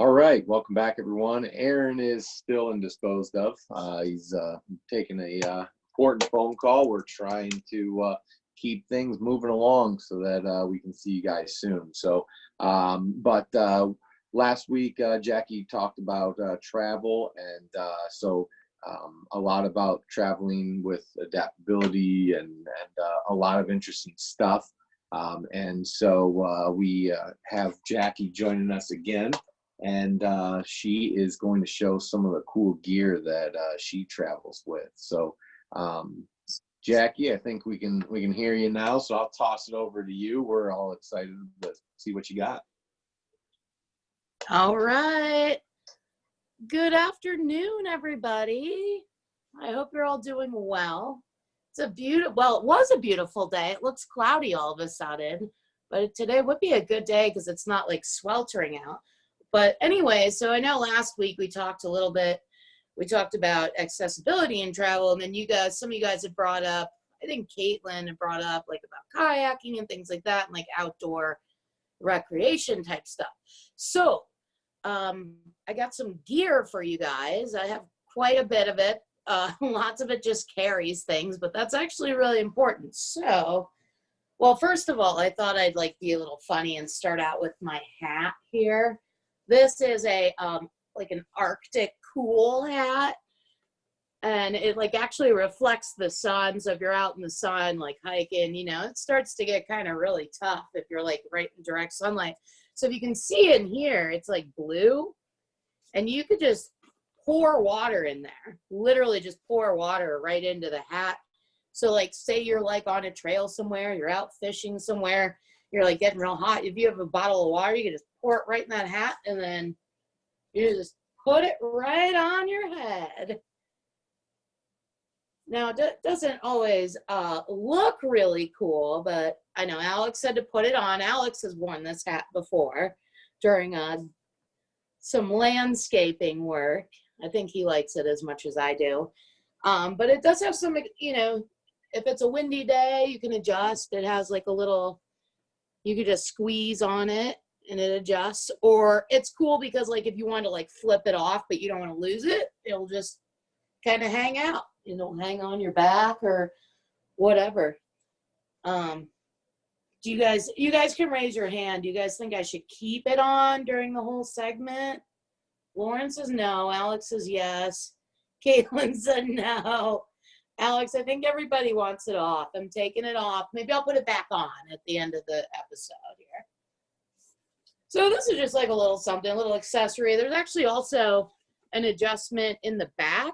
All right, welcome back, everyone. Aaron is still indisposed of. He's taking a important phone call. We're trying to keep things moving along so that we can see you guys soon. So, but last week, Jackie talked about travel, and a lot about traveling with adaptability and a lot of interesting stuff. We have Jackie joining us again. And she is going to show some of the cool gear that she travels with. So, Jackie, I think we can hear you now. So I'll toss it over to you. We're all excited to see what you got. All right. Good afternoon, everybody. I hope you're all doing well. It was a beautiful day. It looks cloudy all of a sudden, but today would be a good day because it's not like sweltering out. But anyway, so I know last week we talked about accessibility in travel, and then some of you guys had brought up, I think Caitlin had brought up like about kayaking and things like that, and like outdoor recreation type stuff. So I got some gear for you guys. I have quite a bit of it. Lots of it just carries things, but that's actually really important. So, well, first of all, I thought I'd like be a little funny and start out with my hat here. This is a like an Arctic cool hat, and it like actually reflects the sun. So if you're out in the sun, like hiking, it starts to get kind of really tough if you're like right in direct sunlight. So if you can see in here, it's like blue, and you could just pour water in there, literally just pour water right into the hat. So like say you're like on a trail somewhere, you're out fishing somewhere, you're like getting real hot. If you have a bottle of water, you can just pour it right in that hat, and then you just put it right on your head. Now, it doesn't always look really cool, but I know Alex said to put it on. Alex has worn this hat before during some landscaping work. I think he likes it as much as I do. But it does have some, if it's a windy day, you can adjust. It has like a little, you could just squeeze on it and it adjusts. Or it's cool because like if you want to like flip it off but you don't want to lose it, it'll just kind of hang out. It'll hang on your back or whatever. You guys can raise your hand. Do you guys think I should keep it on during the whole segment? Lauren says no. Alex says yes. Caitlin said no. Alex, I think everybody wants it off. I'm taking it off. Maybe I'll put it back on at the end of the episode here. So this is just like a little something, a little accessory. There's actually also an adjustment in the back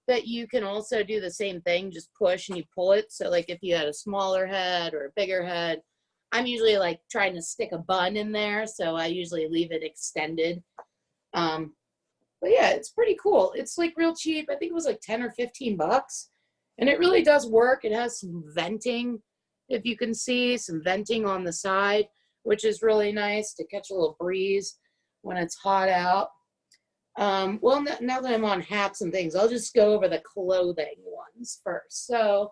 that you can also do the same thing, just push and you pull it. So like if you had a smaller head or a bigger head, I'm usually like trying to stick a bun in there. So I usually leave it extended. But yeah, it's pretty cool. It's like real cheap. I think it was like 10 or 15 bucks. And it really does work. It has some venting, if you can see, some venting on the side, which is really nice to catch a little breeze when it's hot out. Well, now that I'm on hats and things, I'll just go over the clothing ones first. So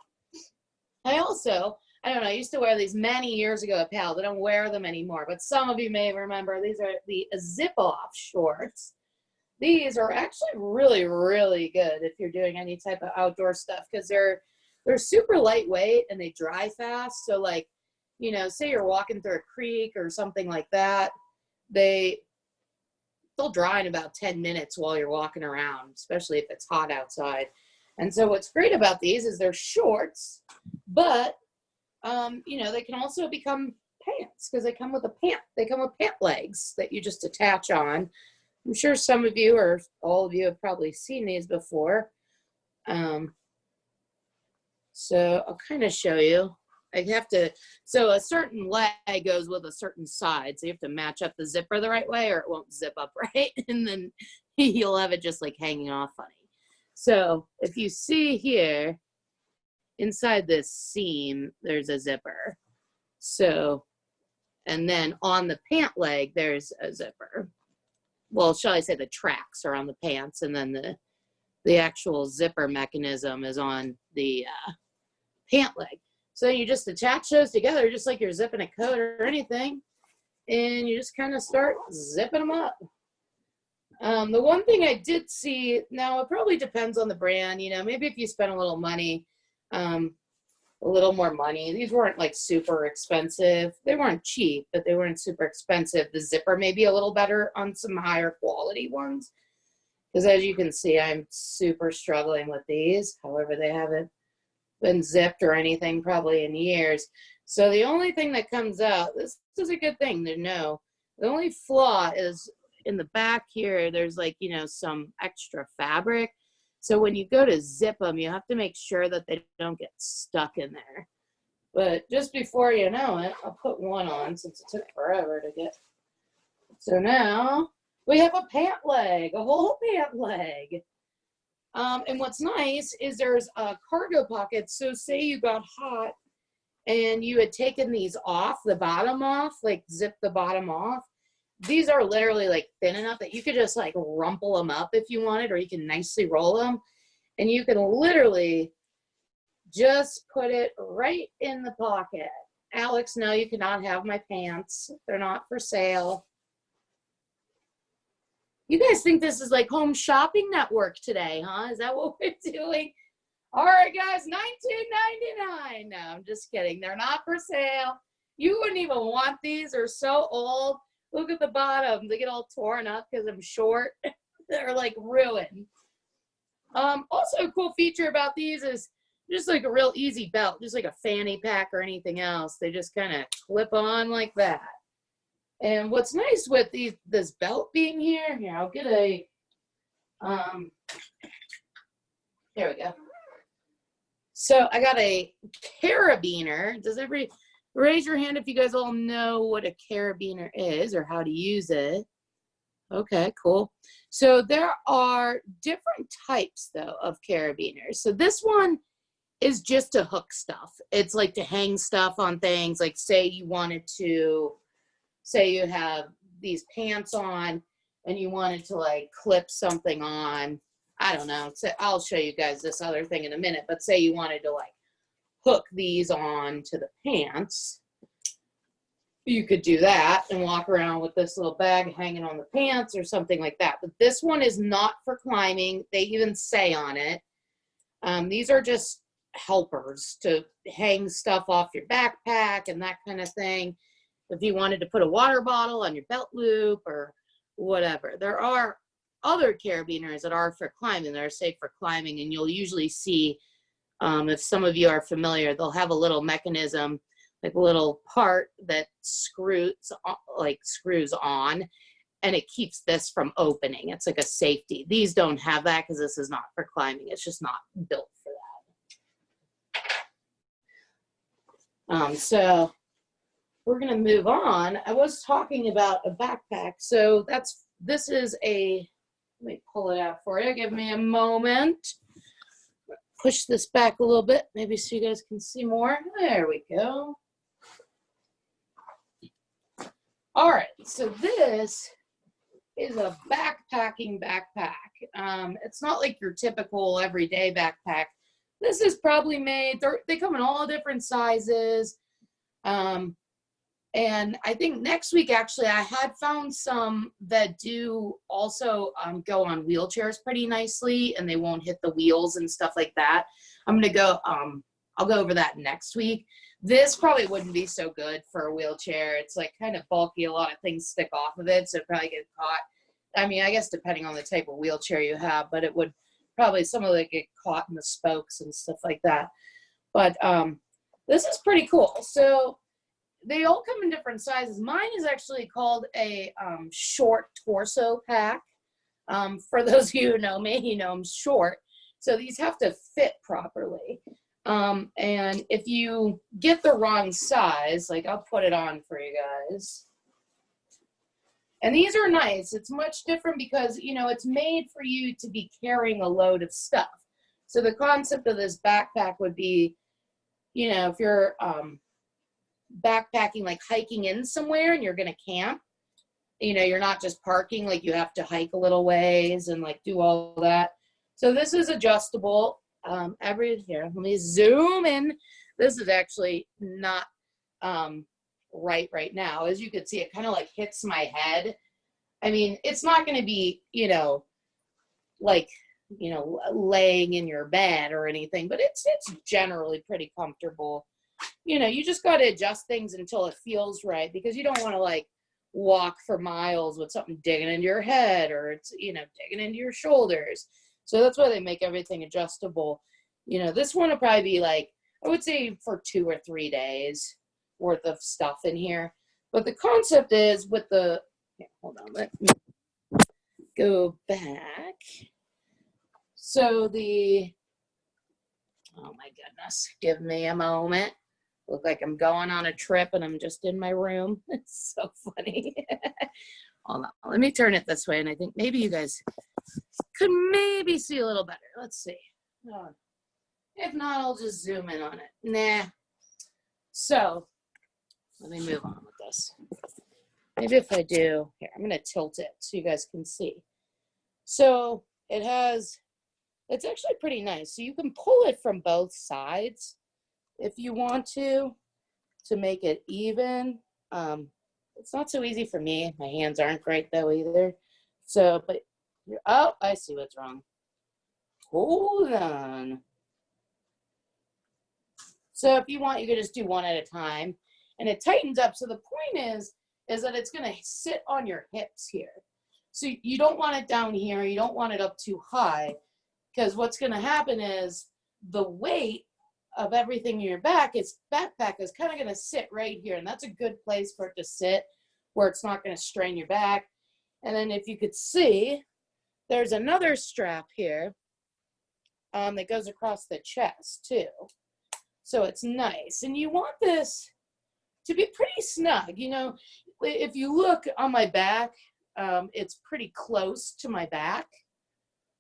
I don't know, I used to wear these many years ago at PALS. I don't wear them anymore, but some of you may remember these are the zip-off shorts. These are actually really, really good if you're doing any type of outdoor stuff because they're super lightweight and they dry fast. So like, say you're walking through a creek or something like that, they'll dry in about 10 minutes while you're walking around, especially if it's hot outside. And so what's great about these is they're shorts, but they can also become pants because they come with pant legs that you just attach on. I'm sure some of you or all of you have probably seen these before. So I'll kind of show you. So a certain leg goes with a certain side. So you have to match up the zipper the right way or it won't zip up right. And then you'll have it just like hanging off funny. So if you see here, inside this seam, there's a zipper. So, and then on the pant leg, there's a zipper. Well, shall I say the tracks are on the pants and then the actual zipper mechanism is on the pant leg. So you just attach those together just like you're zipping a coat or anything. And you just kind of start zipping them up. The one thing I did see, now it probably depends on the brand, you know, maybe if you spend a little money, a little more money. These weren't like super expensive. They weren't cheap, but they weren't super expensive. The zipper may be a little better on some higher quality ones. Because as you can see, I'm super struggling with these. However, they haven't been zipped or anything probably in years. So the only thing that comes out, this is a good thing to know. The only flaw is in the back here, there's like, you know, some extra fabric. So when you go to zip them, you have to make sure that they don't get stuck in there. But just before you know it, I'll put one on since it took forever to get. So now we have a pant leg, a whole pant leg. And what's nice is there's a cargo pocket. So say you got hot and you had taken these off, the bottom off, like zip the bottom off. These are literally like thin enough that you could just like rumple them up if you wanted, or you can nicely roll them. And you can literally just put it right in the pocket. Alex, no, you cannot have my pants. They're not for sale. You guys think this is like Home Shopping Network today, huh? Is that what we're doing? All right, guys, $19.99. No, I'm just kidding. They're not for sale. You wouldn't even want these. They're so old. Look at the bottom. They get all torn up because I'm short. They're like ruined. Also, a cool feature about these is just like a real easy belt, just like a fanny pack or anything else. They just kind of clip on like that. And what's nice with this belt being here, I'll get a, there we go. So I got a carabiner. Does everybody raise your hand if you guys all know what a carabiner is or how to use it? Okay, cool. So there are different types though of carabiners. So this one is just to hook stuff. It's like to hang stuff on things. Like say you wanted to, say you have these pants on and you wanted to like clip something on, I don't know, so I'll show you guys this other thing in a minute, but say you wanted to like hook these on to the pants, you could do that and walk around with this little bag hanging on the pants or something like that. But this one is not for climbing. They even say on it, these are just helpers to hang stuff off your backpack and that kind of thing. If you wanted to put a water bottle on your belt loop or whatever. There are other carabiners that are for climbing, that are safe for climbing, and you'll usually see, if some of you are familiar, they'll have a little mechanism, like a little part that screws on, and it keeps this from opening. It's like a safety. These don't have that because this is not for climbing. It's just not built for that. So we're gonna move on. I was talking about a backpack. So this is a, let me pull it out for you. Give me a moment. Push this back a little bit, maybe so you guys can see more. There we go. All right, so this is a backpacking backpack. It's not like your typical everyday backpack. This is probably made, they come in all different sizes. And I think next week, actually, I had found some that do also go on wheelchairs pretty nicely, and they won't hit the wheels and stuff like that. I'm going to go, I'll go over that next week. This probably wouldn't be so good for a wheelchair. It's like kind of bulky. A lot of things stick off of it, so it probably get caught. I mean, I guess depending on the type of wheelchair you have, but it would probably, some of it get caught in the spokes and stuff like that. But this is pretty cool. So they all come in different sizes. Mine is actually called a short torso pack. For those of you who know me, you know I'm short. So these have to fit properly. And if you get the wrong size, like I'll put it on for you guys. And these are nice. It's much different because, you know, it's made for you to be carrying a load of stuff. So the concept of this backpack would be, you know, if you're backpacking, like hiking in somewhere and you're going to camp, you know, you're not just parking, like you have to hike a little ways and like do all that. So this is adjustable. Here, let me zoom in. This is actually not right now. As you can see, it kind of like hits my head. I mean, it's not going to be, like, laying in your bed or anything, but it's generally pretty comfortable. You just got to adjust things until it feels right, because you don't want to like walk for miles with something digging into your head, or it's, digging into your shoulders. So that's why they make everything adjustable. This one will probably be like, I would say for 2 or 3 days worth of stuff in here. But the concept is with the, hold on, let me go back. So oh my goodness, give me a moment. Look like I'm going on a trip and I'm just in my room. It's so funny. Hold on, let me turn it this way, and I think maybe you guys could maybe see a little better. Let's see. If not, I'll just zoom in on it. Nah. So let me move on with this. Maybe if I do, here, I'm going to tilt it so you guys can see. So it's actually pretty nice. So you can pull it from both sides if you want to make it even. It's not so easy for me. My hands aren't great though either. So, but, oh, I see what's wrong. Hold on. So if you want, you can just do one at a time, and it tightens up. So the point is that it's going to sit on your hips here. So you don't want it down here. You don't want it up too high, because what's going to happen is the weight of everything in your backpack is kind of going to sit right here. And that's a good place for it to sit, where it's not going to strain your back. And then if you could see, there's another strap here that goes across the chest too. So it's nice. And you want this to be pretty snug. If you look on my back, it's pretty close to my back.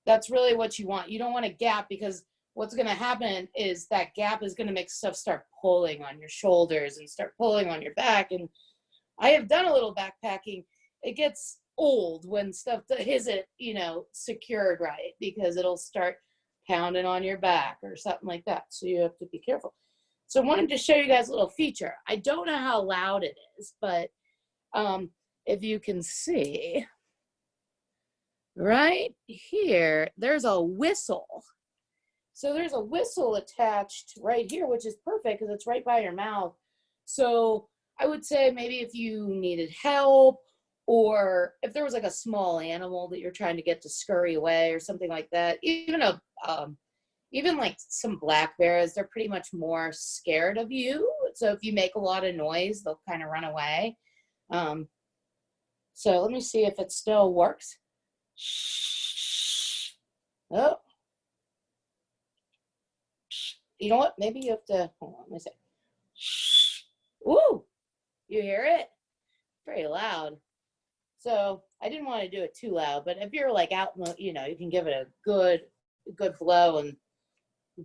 That's really what you want. You don't want a gap, because what's going to happen is that gap is going to make stuff start pulling on your shoulders and start pulling on your back. And I have done a little backpacking. It gets old when stuff isn't, secured right, because it'll start pounding on your back or something like that. So you have to be careful. So I wanted to show you guys a little feature. I don't know how loud it is, but if you can see right here, there's a whistle. So there's a whistle attached right here, which is perfect because it's right by your mouth. So I would say maybe if you needed help, or if there was like a small animal that you're trying to get to scurry away or something like that, even like some black bears, they're pretty much more scared of you. So if you make a lot of noise, they'll kind of run away. So let me see if it still works. Oh, you know what? Maybe you have to, hold on, let me see. Ooh, you hear it? Very loud. So I didn't want to do it too loud, but if you're like out, you can give it a good blow, and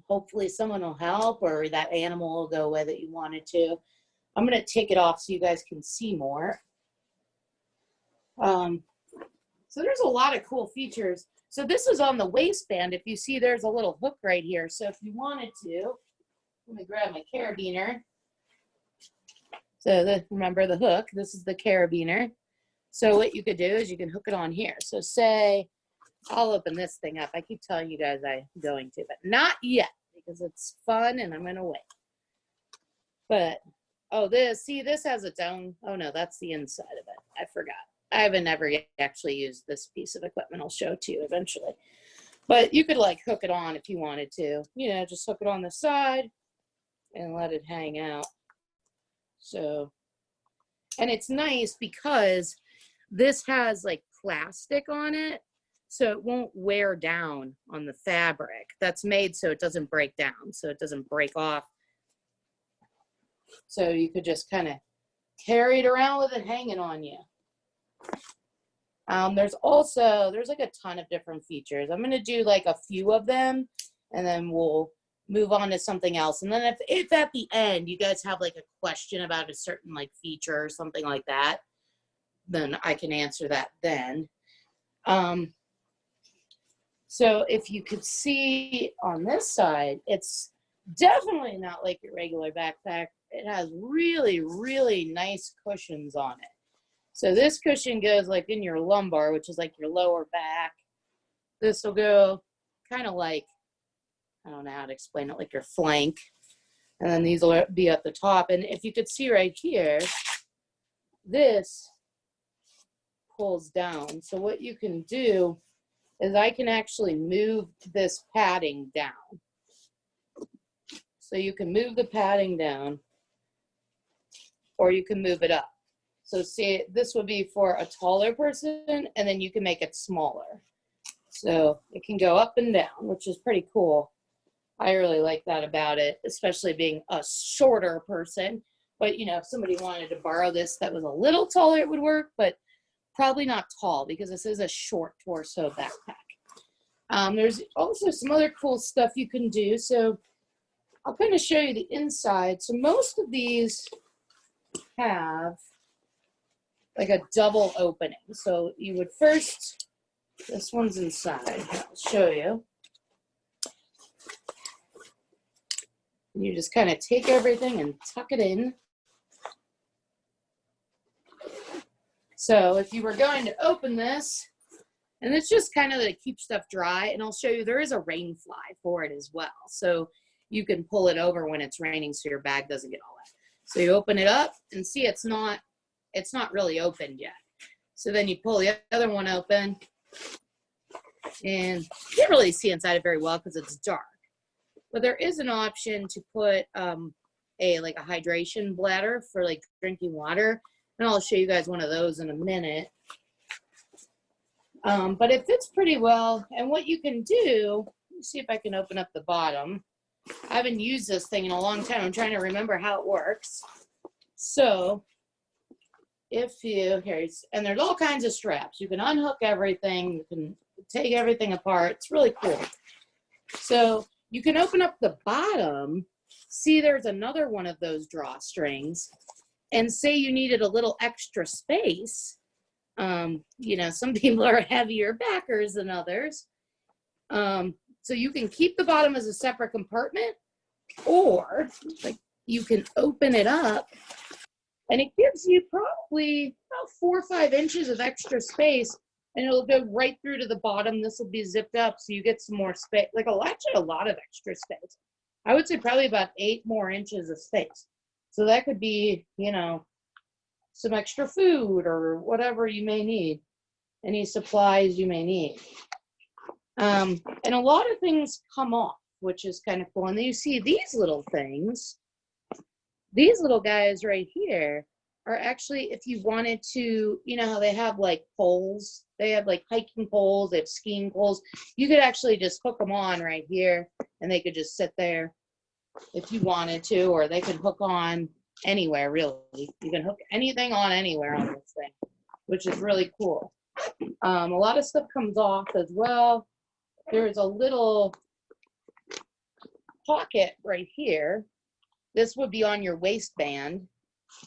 hopefully someone will help, or that animal will go away that you wanted to. I'm going to take it off so you guys can see more. So there's a lot of cool features. So this is on the waistband. If you see, there's a little hook right here. So if you wanted to, let me grab my carabiner. So remember the hook, this is the carabiner. So what you could do is you can hook it on here. So say, I'll open this thing up. I keep telling you guys I'm going to, but not yet, because it's fun and I'm going to wait. But, oh, this has its own, oh no, that's the inside of it. I forgot. I haven't ever actually used this piece of equipment. I'll show it to you eventually. But you could like hook it on if you wanted to. Just hook it on the side and let it hang out. So, and it's nice because this has like plastic on it, so it won't wear down on the fabric. That's made so it doesn't break down, so it doesn't break off. So you could just kind of carry it around with it hanging on you. There's like a ton of different features. I'm going to do like a few of them, and then we'll move on to something else. And then if at the end you guys have like a question about a certain like feature or something like that, then I can answer that then. So if you could see on this side, it's definitely not like your regular backpack. It has really, really nice cushions on it. So this cushion goes like in your lumbar, which is like your lower back. This will go kind of like, I don't know how to explain it, like your flank. And then these will be at the top. And if you could see right here, this pulls down. So what you can do is I can actually move this padding down. So you can move the padding down, or you can move it up. So see, this would be for a taller person, and then you can make it smaller. So it can go up and down, which is pretty cool. I really like that about it, especially being a shorter person. But, you know, if somebody wanted to borrow this that was a little taller, it would work, but probably not tall because this is a short torso backpack. There's also some other cool stuff you can do. So I'll kind of show you the inside. So most of these have like a double opening. So you would first, this one's inside. I'll show you. You just kind of take everything and tuck it in. So if you were going to open this, and it's just kind of to keep stuff dry, and I'll show you there is a rain fly for it as well. So you can pull it over when it's raining so your bag doesn't get all wet. So you open it up and see it's not really opened yet. So then you pull the other one open, and you can't really see inside it very well because it's dark. But there is an option to put a hydration bladder for like drinking water, and I'll show you guys one of those in a minute. But it fits pretty well, and what you can do, let me see if I can open up the bottom. I haven't used this thing in a long time. I'm trying to remember how it works. So if you, and there's all kinds of straps. You can unhook everything. You can take everything apart. It's really cool. So you can open up the bottom. See, there's another one of those drawstrings. And say you needed a little extra space. You know, some people are heavier backers than others. So you can keep the bottom as a separate compartment, or like you can open it up and it gives you probably about 4 or 5 inches of extra space, and it'll go right through to the bottom. This will be zipped up so you get some more space, like actually a lot of extra space. I would say probably about 8 more inches of space. So that could be, you know, some extra food or whatever you may need, any supplies you may need. And a lot of things come off, which is kind of cool. And then you see these little things, these little guys right here are actually, if you wanted to, you know how they have like poles, they have like hiking poles, they have skiing poles. You could actually just hook them on right here and they could just sit there if you wanted to, or they could hook on anywhere, really. You can hook anything on anywhere on this thing, which is really cool. A lot of stuff comes off as well. There's a little pocket right here. This would be on your waistband.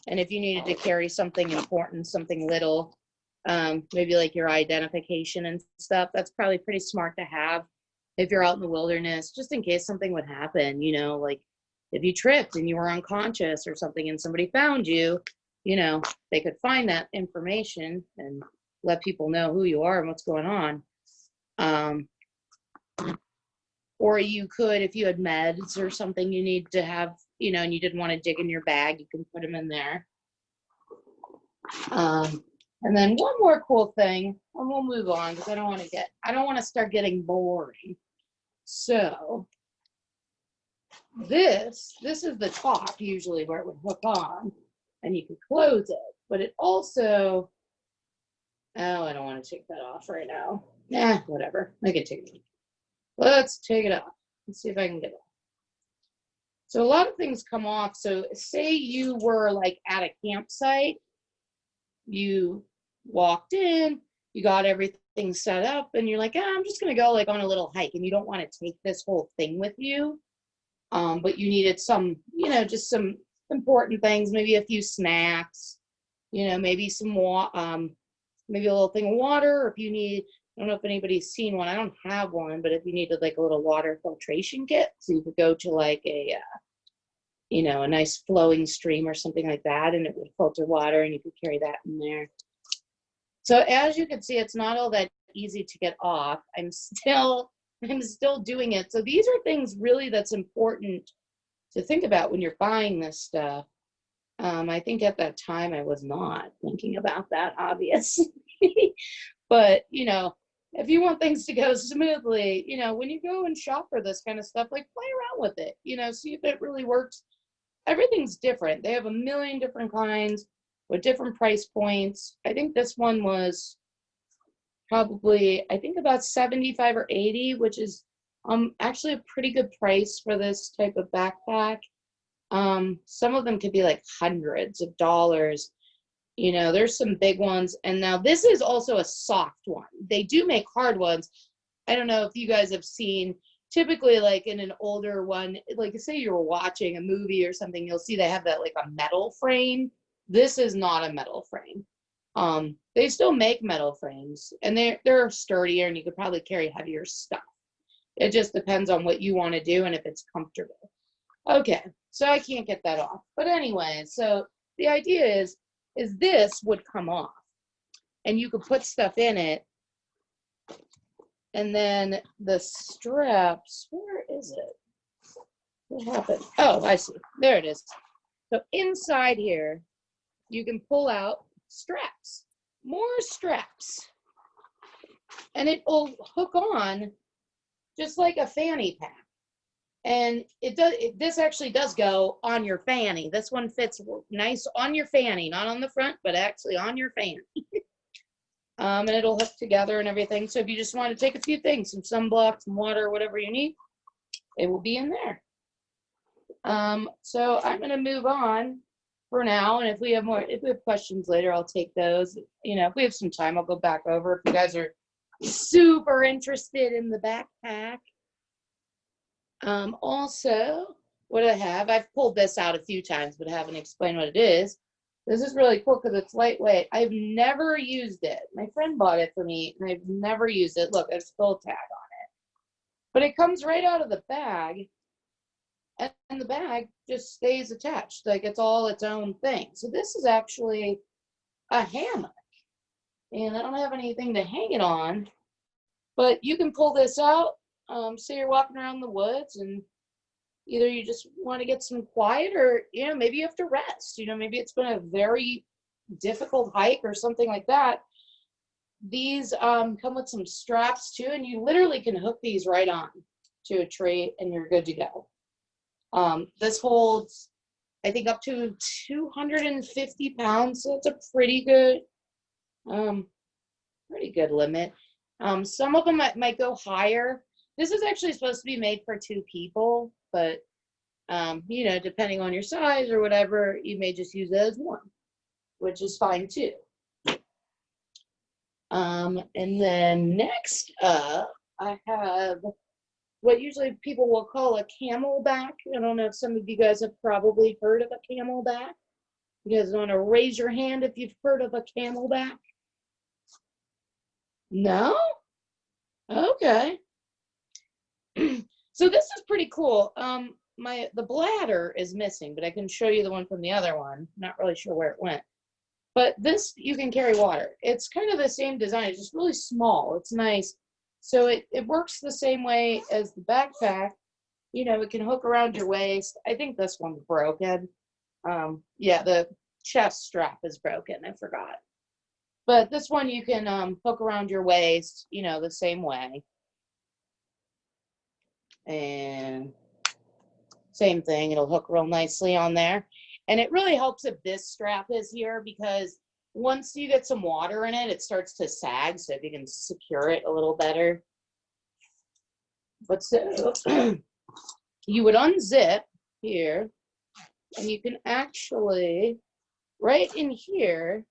And if you needed to carry something important, something little, maybe like your identification and stuff, that's probably pretty smart to have if you're out in the wilderness, just in case something would happen, you know, like if you tripped and you were unconscious or something and somebody found you, you know, they could find that information and let people know who you are and what's going on. Or you could, if you had meds or something you need to have, you know, and you didn't want to dig in your bag, you can put them in there. And then one more cool thing, and we'll move on because I don't want to start getting boring. So this is the top usually where it would hook on, and you can close it. But it also, oh, I don't want to take that off right now. Nah, whatever. I can take it off. Let's take it off. Let's see if I can get it off. So a lot of things come off. So say you were like at a campsite, you walked in, you got everything set up, and you're like, I'm just gonna go like on a little hike, and you don't want to take this whole thing with you. But you needed some, you know, just some important things, maybe a few snacks, you know, maybe some maybe a little thing of water, or if you need, I don't know if anybody's seen one, I don't have one, but if you needed like a little water filtration kit, so you could go to like a, you know, a nice flowing stream or something like that, and it would filter water, and you could carry that in there. So as you can see, it's not all that easy to get off. I'm still doing it. So these are things really that's important to think about when you're buying this stuff. I think at that time I was not thinking about that, obviously. But, you know, if you want things to go smoothly, you know, when you go and shop for this kind of stuff, like play around with it, you know, see if it really works. Everything's different. They have a million different kinds with different price points. I think this one was probably, I think about 75 or 80, which is actually a pretty good price for this type of backpack. Some of them could be like hundreds of dollars. You know, there's some big ones. And now this is also a soft one. They do make hard ones. I don't know if you guys have seen, typically like in an older one, like say you were watching a movie or something, you'll see they have that like a metal frame. This is not a metal frame. They still make metal frames and they're sturdier and you could probably carry heavier stuff. It just depends on what you want to do and if it's comfortable. Okay, so I can't get that off. But anyway, so the idea is this would come off and you could put stuff in it. And then the straps, where is it? What happened? Oh, I see. There it is. So inside here, you can pull out straps, more straps. And it will hook on just like a fanny pack. And this actually does go on your fanny. This one fits nice on your fanny, not on the front, but actually on your fanny. And it'll hook together and everything. So if you just want to take a few things, some sunblock, some water, whatever you need, it will be in there. So I'm going to move on for now. And if we have questions later, I'll take those. You know, if we have some time, I'll go back over. If you guys are super interested in the backpack. Also, what do I have? I've pulled this out a few times, but I haven't explained what it is. This is really cool because it's lightweight. I've never used it. My friend bought it for me, and I've never used it. Look, there's full tag on it. But it comes right out of the bag, and the bag just stays attached. Like, it's all its own thing. So this is actually a hammock. And I don't have anything to hang it on, but you can pull this out. Say you're walking around the woods and either you just want to get some quiet or, you know, maybe you have to rest. You know, maybe it's been a very difficult hike or something like that. These come with some straps too, and you literally can hook these right on to a tree and you're good to go. This holds, I think, up to 250 pounds, so it's a pretty good limit. Some of them might go higher. This is actually supposed to be made for 2 people, but, you know, depending on your size or whatever, you may just use it as one, which is fine too. And then next up, I have what usually people will call a camelback. I don't know if some of you guys have probably heard of a camelback. You guys want to raise your hand if you've heard of a camelback? No? Okay. So this is pretty cool. The bladder is missing, but I can show you the one from the other one. Not really sure where it went. But this, you can carry water. It's kind of the same design. It's just really small. It's nice. So it works the same way as the backpack. You know, it can hook around your waist. I think this one's broken. Yeah, the chest strap is broken. I forgot. But this one you can hook around your waist, you know, the same way. And same thing, it'll hook real nicely on there. And it really helps if this strap is here, because once you get some water in it, it starts to sag, so if you can secure it a little better. But so you would unzip here, and you can actually, right in here,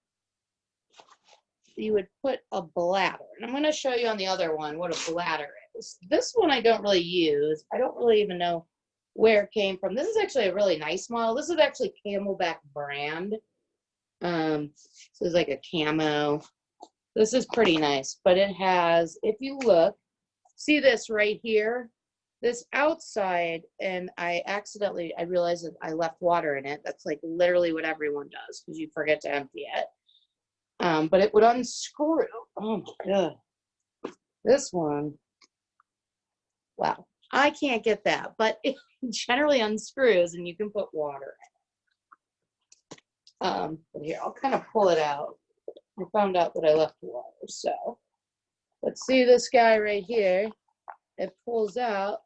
you would put a bladder. And I'm going to show you on the other one what a bladder is. This one I don't really use. I don't really even know where it came from. This is actually a really nice model. This is actually Camelback brand. So it's like a camo. This is pretty nice, but it has, if you look, see this right here, this outside, and I realized that I left water in it. That's like literally what everyone does because you forget to empty it. But it would unscrew. Oh my God. This one, wow. I can't get that, but it generally unscrews and you can put water in it. But here, I'll kind of pull it out. I found out that I left water, so let's see this guy right here. It pulls out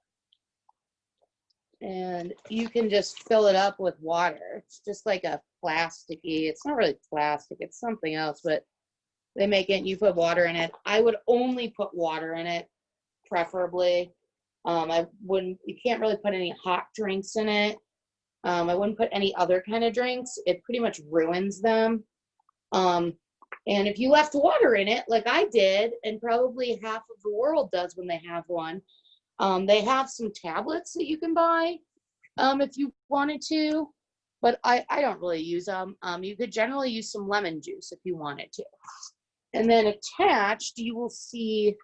and you can just fill it up with water. It's just like a plasticky, it's not really plastic, it's something else, but they make it and you put water in it. I would only put water in it, preferably. I wouldn't, you can't really put any hot drinks in it. I wouldn't put any other kind of drinks. It pretty much ruins them. And if you left water in it, like I did, and probably half of the world does when they have one, they have some tablets that you can buy if you wanted to, but I don't really use them. You could generally use some lemon juice if you wanted to. And then attached, you will see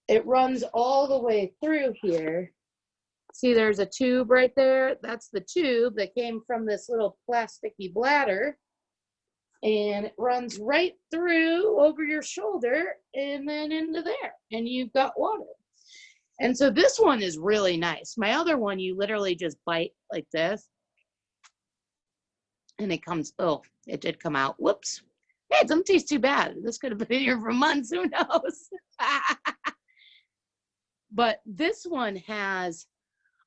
it runs all the way through here. See, there's a tube right there. That's the tube that came from this little plasticky bladder. And it runs right through over your shoulder and then into there. And you've got water. And so this one is really nice. My other one, you literally just bite like this. And it comes, oh, it did come out. Whoops. Hey, it doesn't taste too bad. This could have been here for months. Who knows? But this one has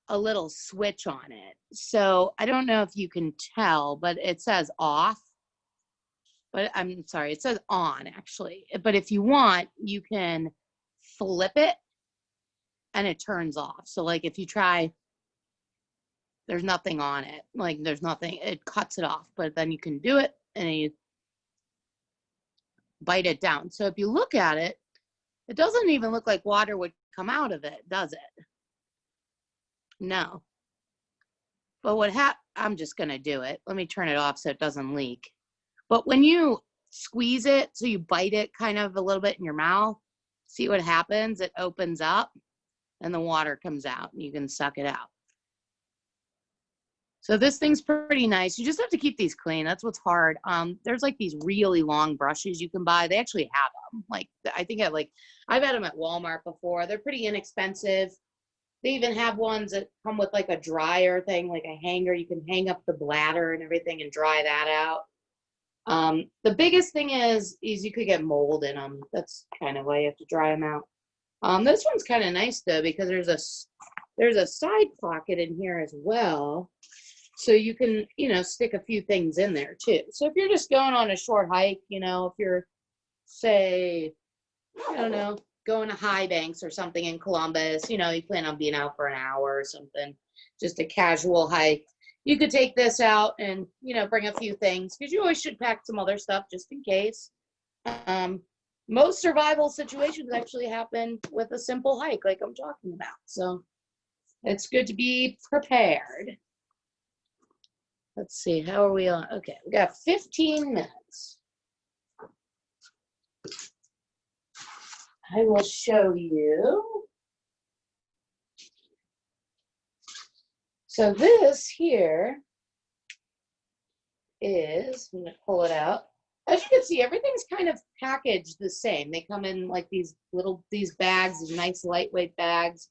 a little switch on it. So I don't know if you can tell, but it says off. But I'm sorry, it says on actually. But if you want, you can flip it and it turns off. So like if you try, there's nothing on it. Like there's nothing, it cuts it off. But then you can do it and you bite it down. So if you look at it, it doesn't even look like water would come out of it, does it? No. But I'm just gonna do it. Let me turn it off so it doesn't leak. But when you squeeze it, so you bite it kind of a little bit in your mouth, see what happens? It opens up and the water comes out and you can suck it out. So this thing's pretty nice. You just have to keep these clean. That's what's hard. There's like these really long brushes you can buy. They actually have them. Like I think I've had them at Walmart before. They're pretty inexpensive. They even have ones that come with like a dryer thing, like a hanger. You can hang up the bladder and everything and dry that out. The biggest thing is you could get mold in them. That's kind of why you have to dry them out. This one's kind of nice though, because there's a side pocket in here as well. So you can, stick a few things in there too. So if you're just going on a short hike, if you're, say, I don't know, going to High Banks or something in Columbus, you plan on being out for an hour or something, just a casual hike. You could take this out and, bring a few things because you always should pack some other stuff just in case. Most survival situations actually happen with a simple hike like I'm talking about. So it's good to be prepared. Let's see, how are we on? Okay, we got 15 minutes. I will show you. So this here is, I'm gonna pull it out. As you can see, everything's kind of packaged the same. They come in like these bags, these nice lightweight bags.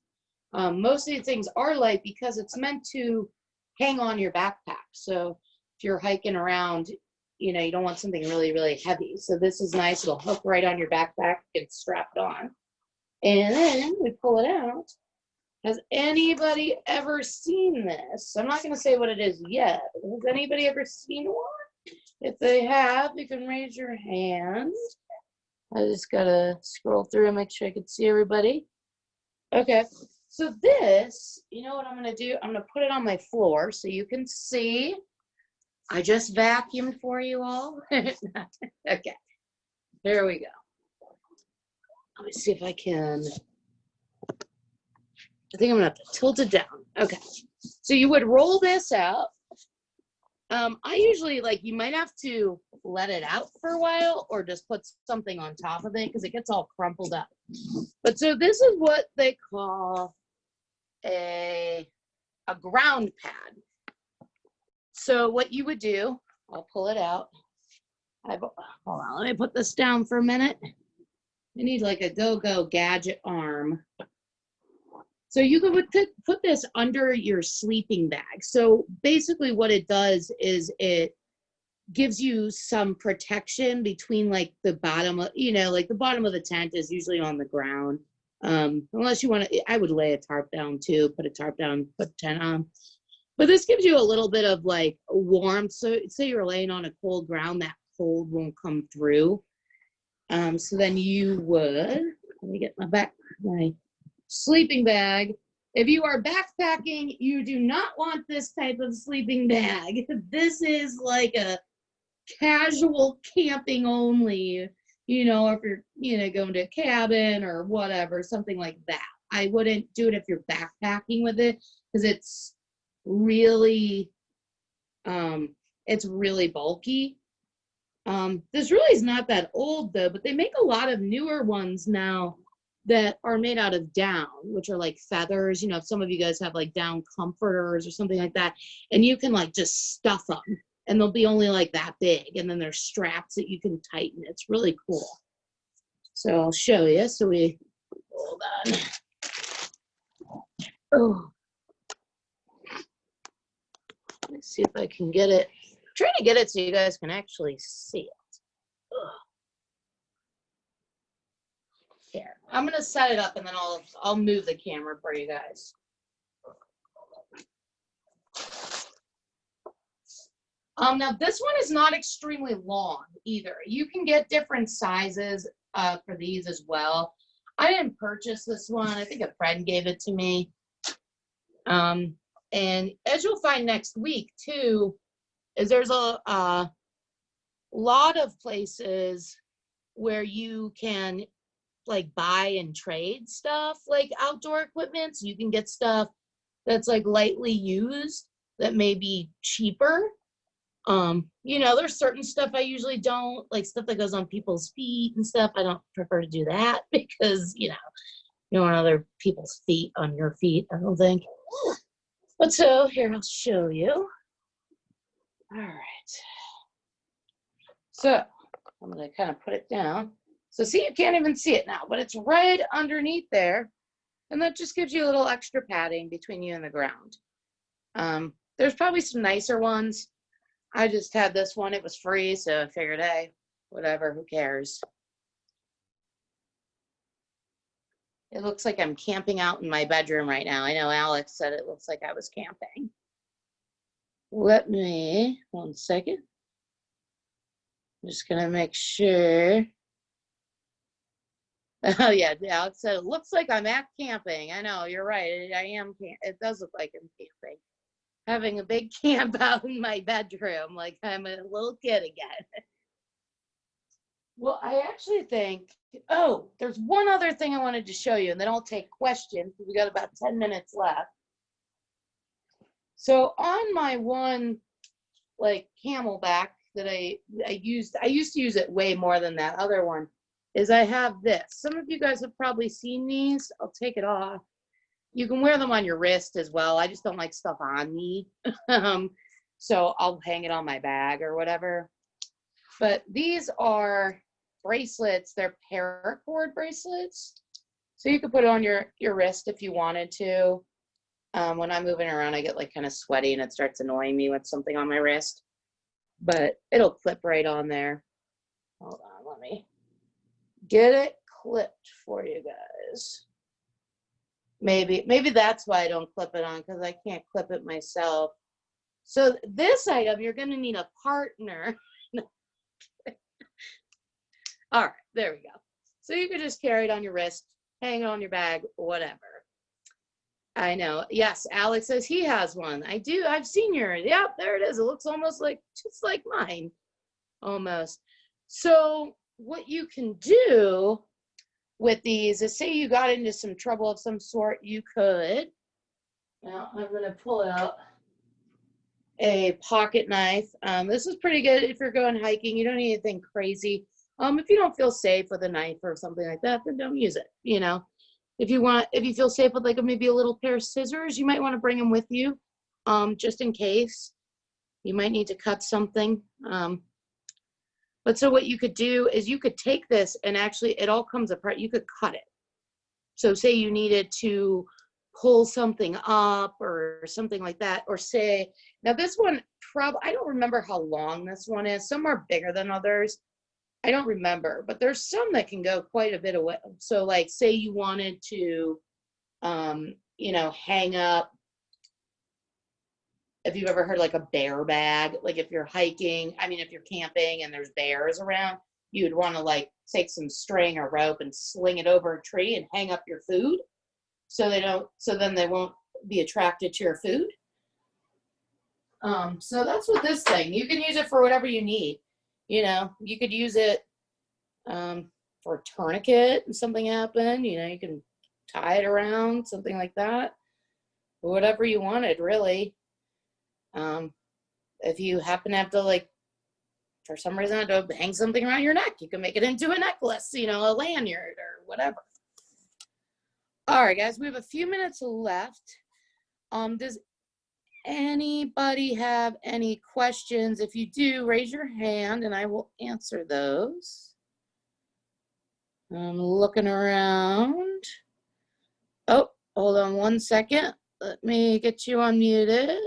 Most of these things are light because it's meant to hang on your backpack. So if you're hiking around, you don't want something really, really heavy. So this is nice. It'll hook right on your backpack. You can strap it on. And then we pull it out. Has anybody ever seen this? I'm not going to say what it is yet. Has anybody ever seen one? If they have, you can raise your hand. I just got to scroll through and make sure I can see everybody. Okay. So this, you know what I'm going to do? I'm going to put it on my floor so you can see. I just vacuumed for you all. Okay. There we go. Let me see if I can. I think I'm going to have to tilt it down. Okay. So you would roll this out. I usually, you might have to let it out for a while or just put something on top of it because it gets all crumpled up. But so this is what they call a ground pad. So what you would do, I'll pull it out. Hold on, let me put this down for a minute. We need like a go-go gadget arm. So you could put this under your sleeping bag. So basically what it does is it gives you some protection between like the bottom of, like the bottom of the tent is usually on the ground. Unless you want to, I would lay a tarp down too, put a tarp down, put a tent on. But this gives you a little bit of like warmth. So say you're laying on a cold ground, that cold won't come through. So then you would, let me get my sleeping bag. If you are backpacking, you do not want this type of sleeping bag. This is like a casual camping only, if you're, going to a cabin or whatever, something like that. I wouldn't do it if you're backpacking with it because it's really bulky. This really is not that old though, but they make a lot of newer ones now that are made out of down, which are like feathers. If some of you guys have like down comforters or something like that, and you can like just stuff them and they'll be only like that big. And then there's straps that you can tighten. It's really cool. So I'll show you. So hold on. Oh, let's see if I can get it. I'm trying to get it so you guys can actually see it. Ugh. Here, I'm gonna set it up and then I'll move the camera for you guys. Now this one is not extremely long either. You can get different sizes for these as well. I didn't purchase this one. I think a friend gave it to me. And as you'll find next week too, is there's a lot of places where you can like buy and trade stuff like outdoor equipment. So you can get stuff that's like lightly used that may be cheaper. There's certain stuff I usually don't like, stuff that goes on people's feet and stuff. I don't prefer to do that because you don't want other people's feet on your feet, I don't think. But so here, I'll show you. All right. So I'm gonna kind of put it down. So see, you can't even see it now, but it's right underneath there. And that just gives you a little extra padding between you and the ground. There's probably some nicer ones. I just had this one, it was free, so I figured, hey, whatever, who cares? It looks like I'm camping out in my bedroom right now. I know Alex said it looks like I was camping. Let me, 1 second. I'm just gonna make sure. Oh yeah, Alex said it looks like I'm at camping. I know, you're right. I am. It does look like I'm camping. Having a big camp out in my bedroom, like I'm a little kid again. Well, I actually think, there's one other thing I wanted to show you, and then I'll take questions because we got about 10 minutes left. So on my one, like Camelback that I used to use it way more than that other one, is I have this. Some of you guys have probably seen these. I'll take it off. You can wear them on your wrist as well. I just don't like stuff on me. So I'll hang it on my bag or whatever. But these are bracelets. They're paracord bracelets. So you could put it on your wrist if you wanted to. When I'm moving around, I get like kind of sweaty and it starts annoying me with something on my wrist. But it'll clip right on there. Hold on, let me get it clipped for you guys. Maybe that's why I don't clip it on, because I can't clip it myself. So this item, you're going to need a partner. All right, there we go. So you could just carry it on your wrist, hang it on your bag, whatever. I know. Yes, Alex says he has one. I do. I've seen yours. Yep, there it is. It looks almost like, just like mine, almost. So what you can do with these is, say you got into some trouble of some sort, you could, now I'm going to pull out a pocket knife. This is pretty good if you're going hiking. You don't need anything crazy. If you don't feel safe with a knife or something like that, then don't use it. If you feel safe with like maybe a little pair of scissors, you might want to bring them with you, just in case you might need to cut something. But so what you could do is you could take this and actually it all comes apart. You could cut it. So say you needed to pull something up or something like that, or say, now this one, I don't remember how long this one is. Some are bigger than others. I don't remember, but there's some that can go quite a bit away. So like say you wanted to, hang up, if you've ever heard like a bear bag, like if you're hiking, if you're camping and there's bears around, you would want to like take some string or rope and sling it over a tree and hang up your food so then they won't be attracted to your food. So that's what this thing, you can use it for whatever you need. You could use it for a tourniquet and something happened, you can tie it around, something like that. Whatever you wanted, really. If you happen to have to, like, for some reason, have to hang something around your neck, you can make it into a necklace, a lanyard or whatever. All right, guys, we have a few minutes left. Does anybody have any questions? If you do, raise your hand and I will answer those. I'm looking around. Oh, hold on one second. Let me get you unmuted.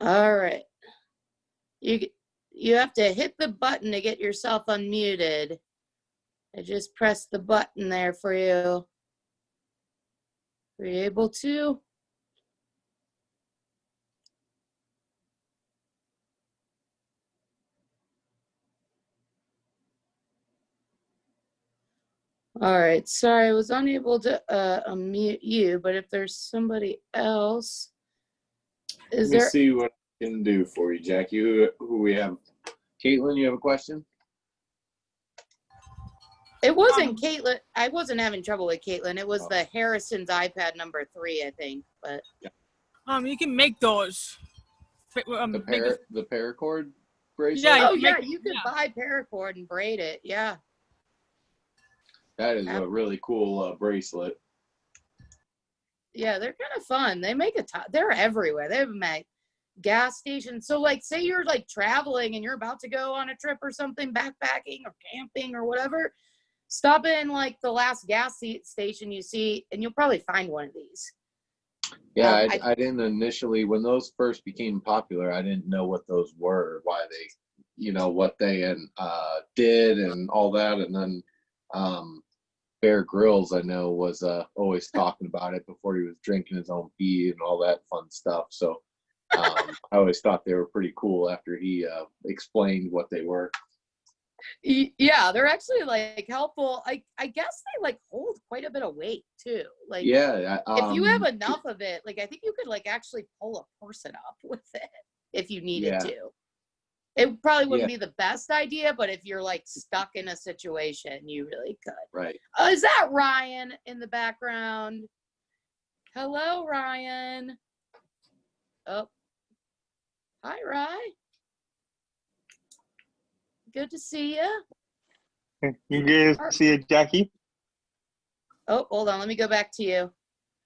All right. You have to hit the button to get yourself unmuted. I just pressed the button there for you. Are you able to? All right, sorry, I was unable to unmute you, but if there's somebody else, Let me see what I can do for you, Jackie. Who we have? Caitlin, you have a question? It wasn't Caitlin. I wasn't having trouble with Caitlin. It was the Harrison's iPad number 3, I think. But you can make those. The paracord bracelet? Yeah, you could buy paracord and braid it. Yeah. That is a really cool bracelet. Yeah, they're kind of fun. They make a ton. They're everywhere. They have them at gas stations. So like say you're like traveling and you're about to go on a trip or something, backpacking or camping or whatever, stop in like the last gas station you see and you'll probably find one of these. Yeah, I didn't initially, when those first became popular, I didn't know what those were, why they, what they did and all that. And then Bear Grylls, I know, was always talking about it before he was drinking his own pee and all that fun stuff. So I always thought they were pretty cool after he explained what they were. Yeah, they're actually like helpful. I guess they like hold quite a bit of weight too. Like if you have enough of it, like I think you could like actually pull a person up with it if you needed to. It probably wouldn't be the best idea, but if you're like stuck in a situation, you really could. Right. Is that Ryan in the background? Hello, Ryan. Oh, hi, Ryan. Good to see you. You good to see you, Jackie? Oh, hold on. Let me go back to you.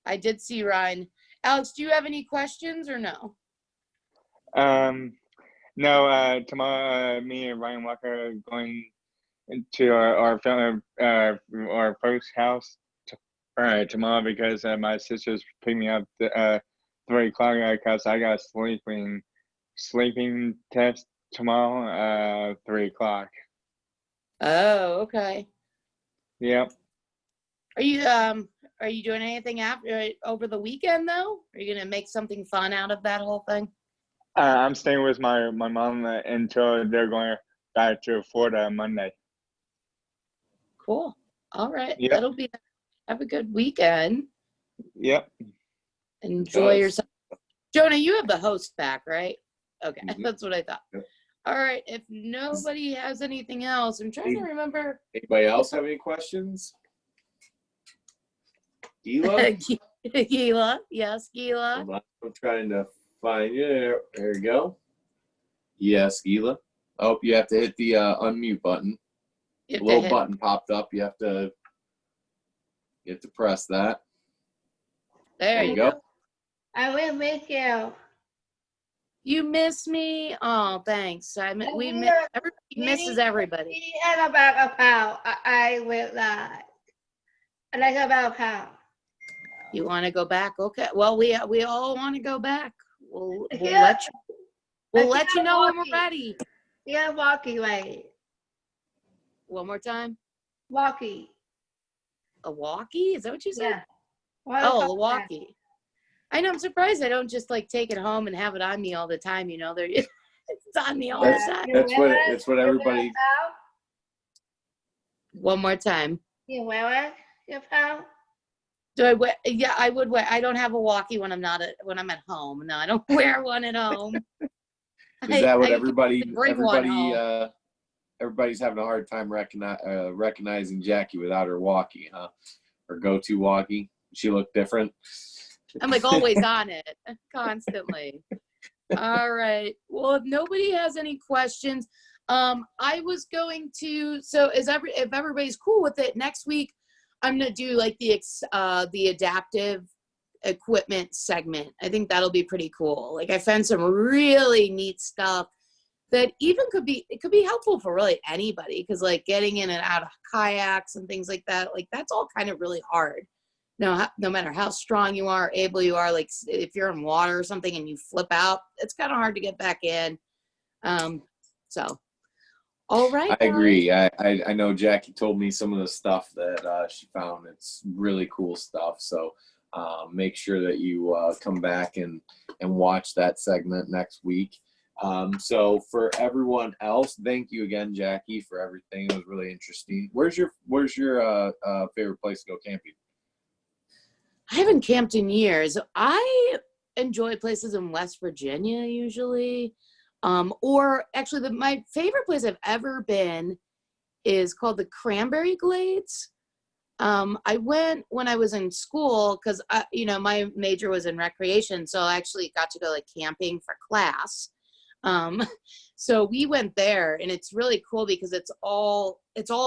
I did see Ryan. Alex, do you have any questions or no? No, tomorrow me and Ryan Walker are going to our folks' house tomorrow because my sister's picking me up at 3 o'clock because I got a sleeping test tomorrow 3 o'clock. Oh, okay. Yep. Are you doing anything over the weekend though? Are you gonna make something fun out of that whole thing? I'm staying with my mom until they're going back to Florida on Monday. Cool. All right. Yep. Have a good weekend. Yep. Enjoy yourself. Jonah, you have the host back, right? Okay, That's what I thought. Yep. All right. If nobody has anything else, I'm trying to remember. Anybody else have any questions? Gila? Gila. Yes, Gila. I'm trying to find you. There you go. Yes, Gila. Oh, you have to hit the unmute button. A little button popped up. You have to press that. There you go. I will miss you. You miss me? Oh, thanks. We miss, everybody misses everybody. We have about a pound. I will not. I like about a pound. You want to go back? Okay. Well, we all want to go back. We'll Yeah. let you know when we're ready. Yeah, walkie, right? One more time. Walkie. A walkie? Is that what you said? Yeah. What Oh, about the walkie. I know. I'm surprised I don't just like take it home and have it on me all the time. You know, it's on me all the time. That's what everybody. One more time. You wear it, your pal? Do I wear? Yeah, I would wear. I don't have a walkie when I'm when I'm at home. No, I don't wear one at home. Is that what I everybody? bring one home. Everybody's having a hard time recognizing Jackie without her walkie, huh? Her go-to walkie. She looked different. I'm like always on it, constantly. All right. Well, if nobody has any questions, I was going to. So, if everybody's cool with it, next week I'm gonna do like the adaptive equipment segment. I think that'll be pretty cool. Like I found some really neat stuff that even could be helpful for really anybody, because like getting in and out of kayaks and things like that, like that's all kind of really hard. No matter how strong you are, able you are, like if you're in water or something and you flip out, it's kind of hard to get back in. So, all right. I agree. I know Jackie told me some of the stuff that she found. It's really cool stuff. So make sure that you come back and watch that segment next week. So for everyone else, thank you again, Jackie, for everything. It was really interesting. Where's your favorite place to go camping? I haven't camped in years. I enjoy places in West Virginia usually. Or actually my favorite place I've ever been is called the Cranberry Glades. I went when I was in school because my major was in recreation, so I actually got to go like camping for class. So we went there, and it's really cool because it's all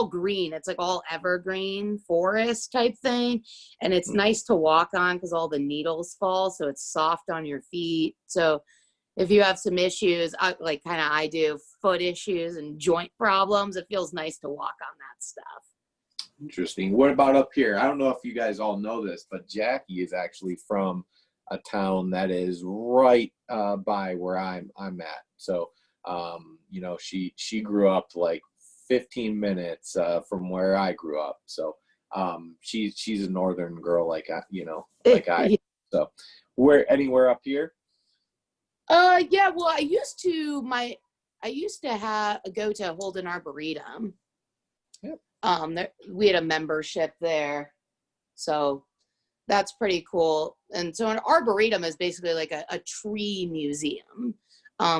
green. It's like all evergreen forest type thing, and it's nice to walk on because all the needles fall, so it's soft on your feet. So if you have some issues, I do, foot issues and joint problems, it feels nice to walk on that stuff. Interesting. What about up here? I don't know if you guys all know this, but Jackie is actually from a town that is right by where I'm at. So, she grew up like 15 minutes from where I grew up. So, she's a northern girl like I. So, anywhere up here? Yeah. Well, I used to go to Holden Arboretum. Yep. We had a membership there, so that's pretty cool. And so an arboretum is basically like a tree museum.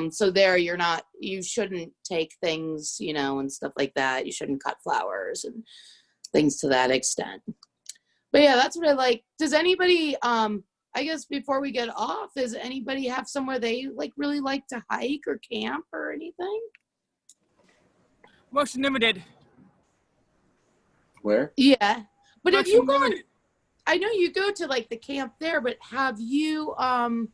So there you shouldn't take things, and stuff like that. You shouldn't cut flowers and things to that extent. But yeah, that's what I like. Does anybody, I guess before we get off, does anybody have somewhere they really like to hike or camp or anything? Most Limited. Where? Yeah. But have you gone, Limited. I know you go to the camp there, but have you gone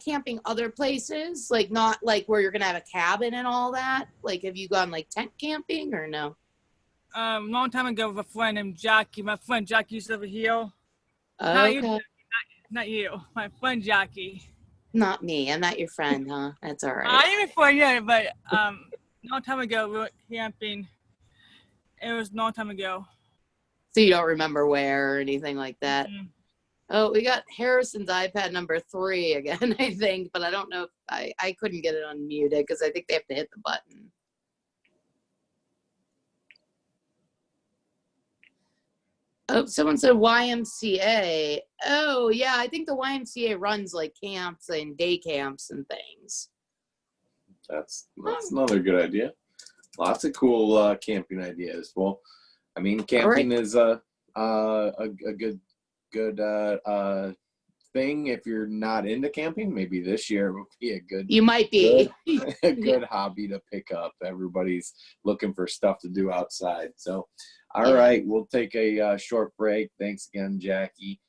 camping other places? Not where you're gonna have a cabin and all that? Have you gone tent camping or no? Long time ago with a friend named Jackie. My friend Jackie used to live here. Okay. Not you. My friend Jackie. Not me. I'm not your friend, huh? That's all right. I am your friend, yeah, but long time ago we went camping. It was a long time ago. So you don't remember where or anything like that? Mm-hmm. Oh, we got Harrison's iPad number 3 again, I think, but I don't know if I couldn't get it unmuted because I think they have to hit the button. Oh, someone said YMCA. Oh, yeah, I think the YMCA runs camps and day camps and things. That's another good idea. Lots of cool camping ideas. Well, I mean, camping is a good thing if you're not into camping. Maybe this year will be a good. You might be a good hobby to pick up. Everybody's looking for stuff to do outside. So, all right, we'll take a short break. Thanks again, Jackie.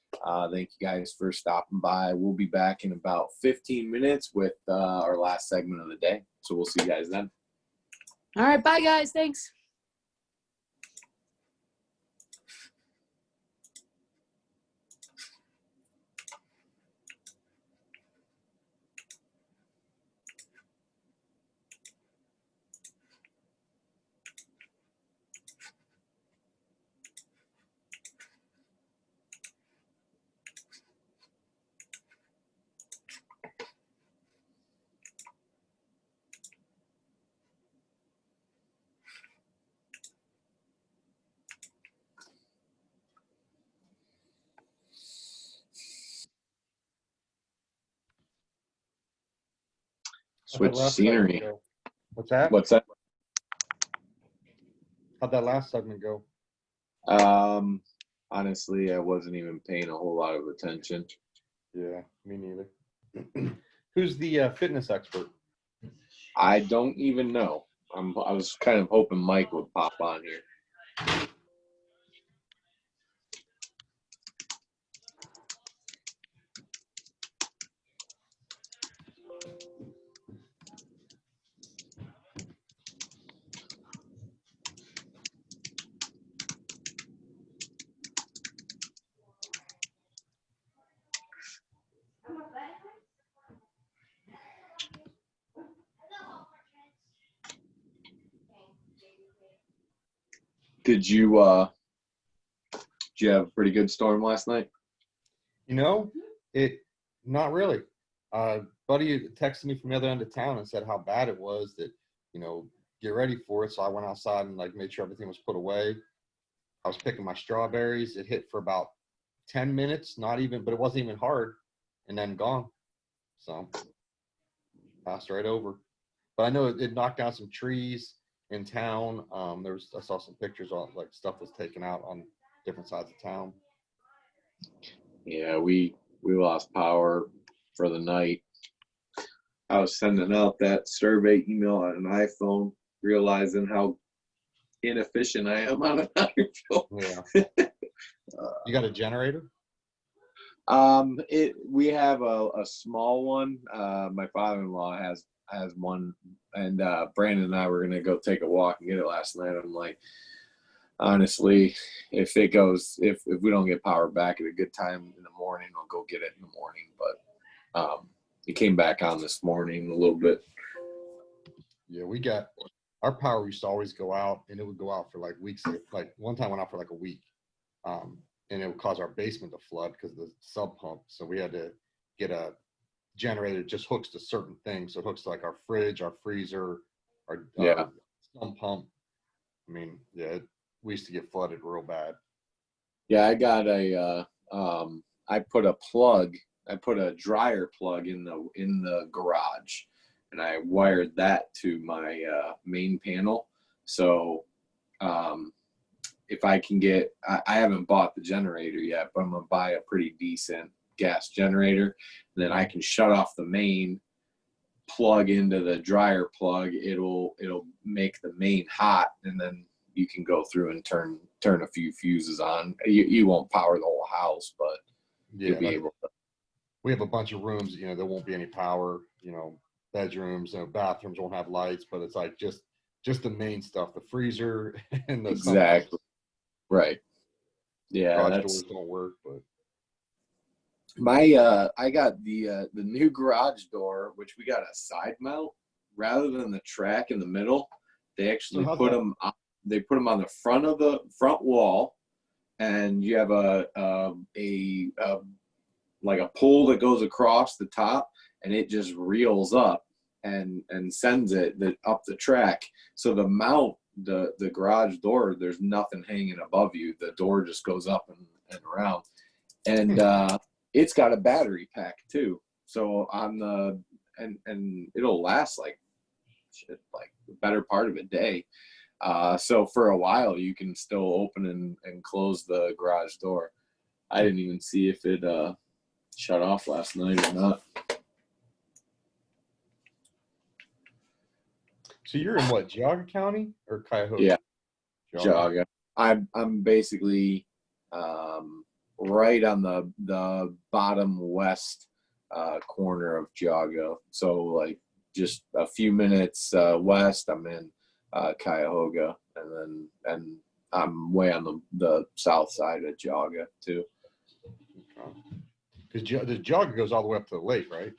Thank you guys for stopping by. We'll be back in about 15 minutes with our last segment of the day. So we'll see you guys then. All right, bye guys. Thanks. Switch scenery. What's that? What's that? How'd that last segment go? Honestly, I wasn't even paying a whole lot of attention. Yeah, me neither. Who's the fitness expert? I don't even know. I was kind of hoping Mike would pop on here. Did you have a pretty good storm last night? You know, not really. Buddy texted me from the other end of town and said how bad it was, that, get ready for it. So I went outside and made sure everything was put away. I was picking my strawberries. It hit for about 10 minutes, but it wasn't even hard, and then gone. So passed right over. But I know it knocked down some trees in town. I saw some pictures on stuff was taken out on different sides of town. Yeah, we lost power for the night. I was sending out that survey email on an iPhone, realizing how inefficient I am on an iPhone. Yeah. You got a generator? We have a small one. My father-in-law has one, and Brandon and I were gonna go take a walk and get it last night. I'm like, honestly, if we don't get power back at a good time in the morning, I'll go get it in the morning. But it came back on this morning a little bit. Yeah, we got our power used to always go out, and it would go out for weeks. One time went out for a week, and it would cause our basement to flood because of the sub pump. So we had to get a generator that just hooks to certain things. So it hooks to our fridge, our freezer, our sump pump. I mean, yeah, we used to get flooded real bad. Yeah, I got I put a dryer plug in the garage, and I wired that to my main panel. So if I can get, I haven't bought the generator yet, but I'm gonna buy a pretty decent gas generator, and then I can shut off the main, plug into the dryer plug. It'll make the main hot, and then you can go through and turn a few fuses on. You won't power the whole house, but you'll be able to. We have a bunch of rooms, there won't be any power, bedrooms, bathrooms won't have lights, but it's just the main stuff, the freezer and the Exactly. Right. Yeah. Garage doors don't work, but I got the new garage door, which we got a side mount rather than the track in the middle. They actually put them on the front wall, and you have a pole that goes across the top, and it just reels up and sends it up the track. So the mount, the garage door, there's nothing hanging above you. The door just goes up and around, and it's got a battery pack too. So on and it'll last the better part of a day. So for a while you can still open and close the garage door. I didn't even see if it shut off last night or not. So you're in what, Geauga County or Cuyahoga? Yeah, Geauga. I'm basically right on the bottom west corner of Geauga. So like just a few minutes west, I'm in Cuyahoga, and I'm way on the south side of Geauga too. Because the Geauga goes all the way up to the lake, right?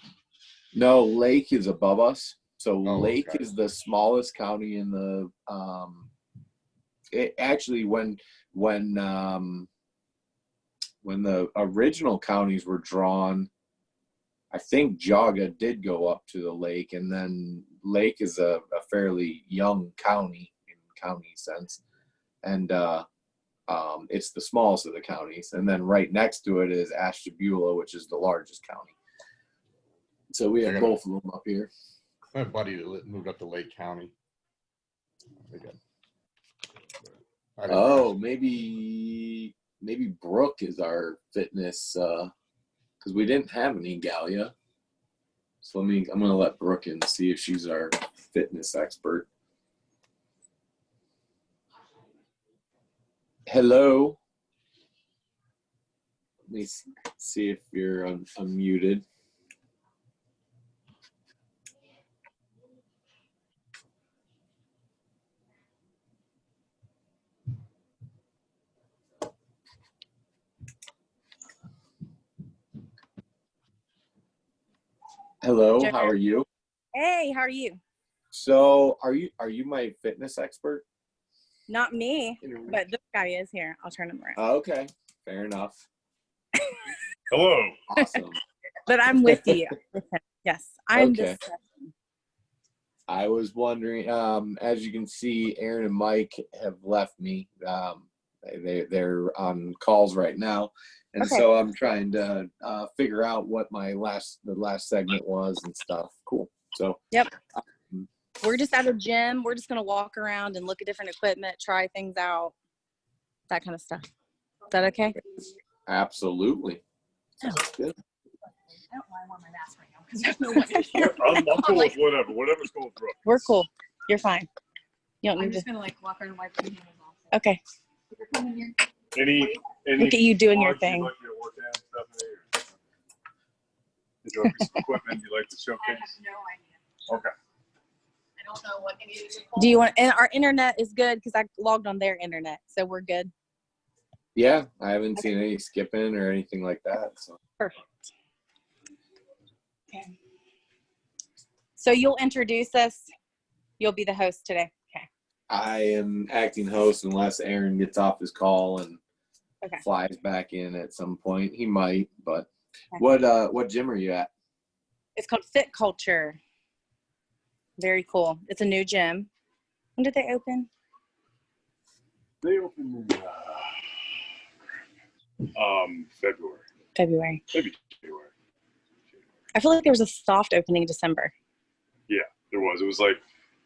No, Lake is above us. So Oh, Lake okay. is the smallest county in the. It actually when the original counties were drawn, I think Geauga did go up to the lake, and then Lake is a fairly young county in county sense, and it's the smallest of the counties. And then right next to it is Ashtabula, which is the largest county. So we have both of them up here. My buddy that moved up to Lake County. Oh, maybe Brooke is our fitness because we didn't have any Gallia. So I'm gonna let Brooke in and see if she's our fitness expert. Hello. Let me see if you're unmuted. Hello, how are you? Hey, how are you? So are you my fitness expert? Not me, but this guy is here. I'll turn him around. Okay, fair enough. Hello. Awesome. But I'm with you. Yes, I'm Okay. the I was wondering, as you can see, Aaron and Mike have left me. They're on calls right now. And Okay. so I'm trying to figure out what the last segment was and stuff. Cool. So Yep. We're just at a gym. We're just going to walk around and look at different equipment, try things out, that kind of stuff. Is that okay? Absolutely. Sounds good. I don't want my mask right now because there's no one here. I'm cool with whatever. Whatever's cool with Brooke. We're cool. You're fine. You don't need I'm to. just gonna like walk around and wipe my hands off. Okay. You're coming here. Any Look at you doing your plugs you'd thing. like me to work out and stuff in here? Is there a piece of equipment you'd like to I have showcase? no idea. Okay. I don't know what any of these are called. Do you want, and our internet is good because I logged on their internet. So we're good. Yeah, I haven't seen any skipping or anything like that. So Perfect. Okay. So you'll introduce us. You'll be the host today. Okay. I am acting host unless Aaron gets off his call and Okay. flies back in at some point. He might, but Okay. what gym are you at? It's called Fit Culture. Very cool. It's a new gym. When did they open? They open in February. February. Maybe January. I feel like there was a soft opening in December. Yeah, there was. It was like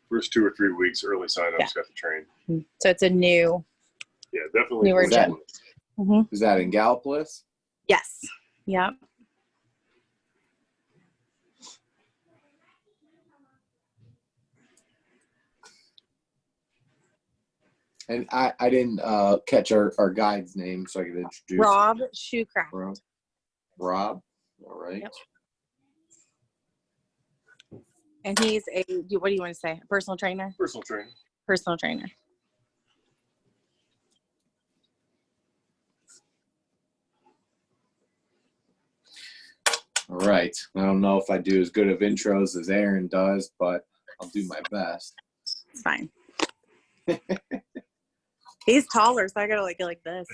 first 2 or 3 weeks early sign-ups got the train. So it's a new. Yeah, definitely. Newer Is that, gym. is that in Gallipolis? Yes. Yeah. And I didn't catch our guide's name, so I could introduce Rob Shoecraft. Rob. All right. Yep. And he's what do you want to say? A personal trainer? Personal training. Personal trainer. All right. I don't know if I do as good of intros as Aaron does, but I'll do my best. It's fine. He's taller, so I gotta go like this.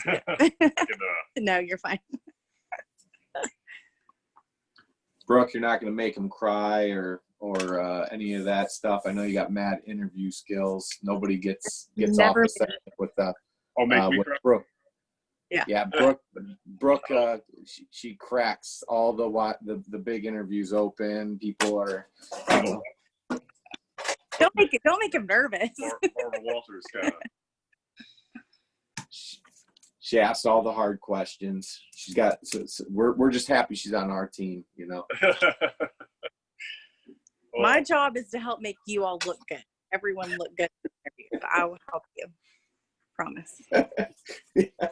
No, you're fine. Brooke, you're not going to make him cry or any of that stuff. I know you got mad interview skills. Nobody gets off the set with I'll make me cry. Brooke. Yeah. Yeah, Brooke, she cracks all the big interviews open. People are. Don't make him nervous. Barbara Walters kind of. She asks all the hard questions. She's got. So we're just happy she's on our team. You know. My job is to help make you all look good. Everyone look good in the interview. I will help you. Promise. Yeah.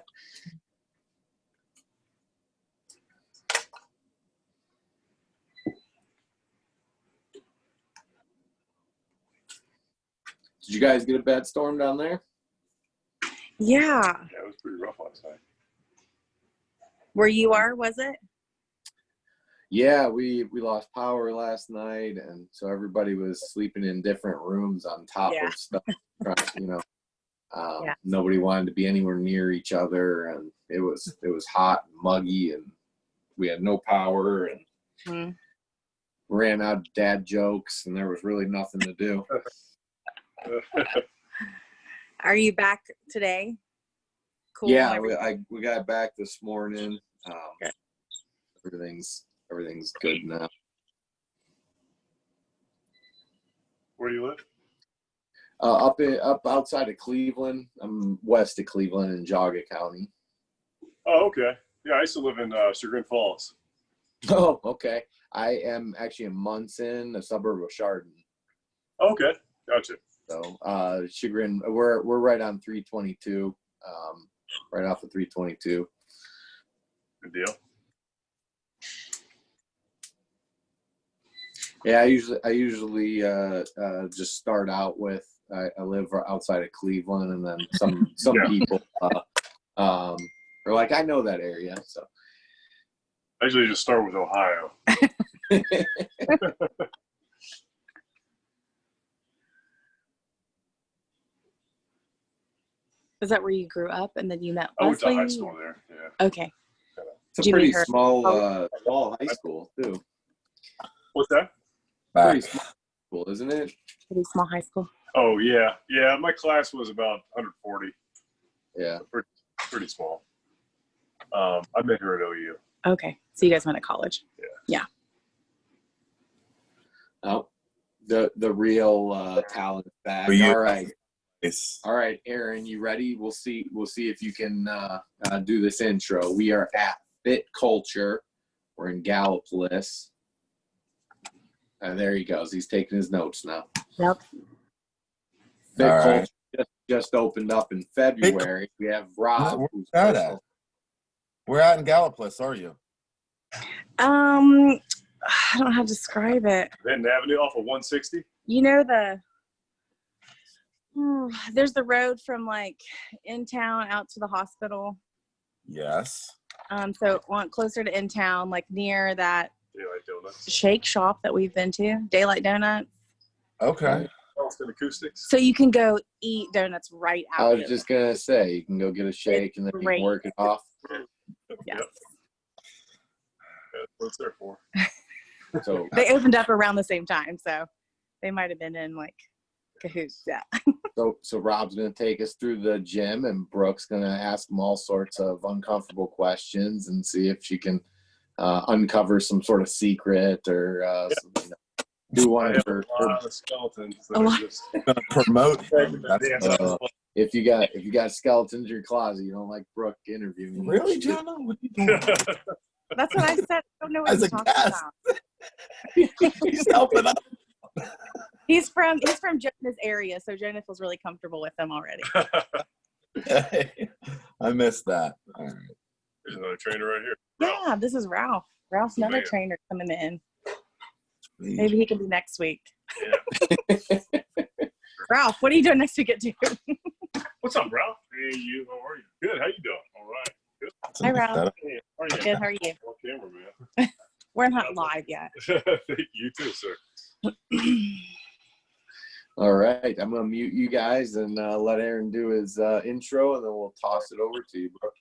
Did you guys get a bad storm down there? Yeah. Yeah, it was pretty rough last night. Where you are, was it? Yeah, we lost power last night, and so everybody was sleeping in different rooms on top Yeah. of stuff. You know, Yeah. nobody wanted to be anywhere near each other, and it was hot and muggy, and we had no power, and Mhm. ran out of dad jokes, and there was really nothing to do. Are you back today? Cool. Yeah, and everything? we got back this morning. Good. Everything's good now. Where do you live? Up outside of Cleveland. I'm west of Cleveland in Geauga County. Oh, okay. Yeah, I used to live in Chagrin Falls. Oh, okay. I am actually in Munson, a suburb of Chardon. Okay, gotcha. So Chagrin, we're right on 322, right off of 322. Good deal. Yeah, I usually just start out with I live outside of Cleveland, and then some Yeah. people are like, I know that area. So I usually just start with Ohio. Is that where you grew up and then you met I went to high Leslie? school there. Yeah. Okay. it's a Did you pretty meet her? small high school too. What's that? Pretty small school, isn't it? Pretty small high school. Oh, yeah. Yeah, my class was about 140. Yeah. Pretty small. I met her at OU. Okay. So you guys went to college. Yeah. Oh, the real talent back. For you. All right. It's All right, Aaron, you ready? We'll see if you can do this intro. We are at Fit Culture. We're in Gallup-less. And there he goes. He's taking his notes now. Yep. Fit All Culture right. just opened up in February. We have Rob. Where's who's that personal. at? Where out in Gallup-less are you? I don't know how to describe it. Then Avenue off of 160. You know there's the road from like in town out to the hospital. Yes. So closer to in town, like near that Daylight Donuts. shake shop that we've been to, Daylight Donuts. Okay. Charleston Acoustics. So you can go eat donuts right out. I was just going to say, you can go get a shake and then you great. can work it off. Yes. Yep. That's what it's there for. So They opened up around the same time, so they might have been in like cahoots. Yeah. So Rob's going to take us through the gym, and Brooke's going to ask him all sorts of uncomfortable questions and see if she can uncover some sort of secret or do one I of have her. a lot of skeletons that A are lot. just Gonna promote him. That's If you got skeletons in your closet, you don't like Brooke interviewing you. really, John? What are you doing? That's what I said. I don't know what As he's a talking guest. about. He's helping out. He's from Jonah's area, so Jonah feels really comfortable with them already. I missed that. All right. There's another trainer right here. Yeah, this is Ralph. Ralph's another Man. trainer coming in. Please. Maybe he can be next week. Yeah. Ralph, what are you doing next week at 2? What's up, Ralph? Hey, you. How are you? Good. How you doing? All right. Good. Hi, Ralph. Hey, how are you? Good, how are you? On camera, man. We're not live yet. You too, sir. All right, I'm gonna mute you guys and let Aaron do his intro, and then we'll toss it over to you, Brooke.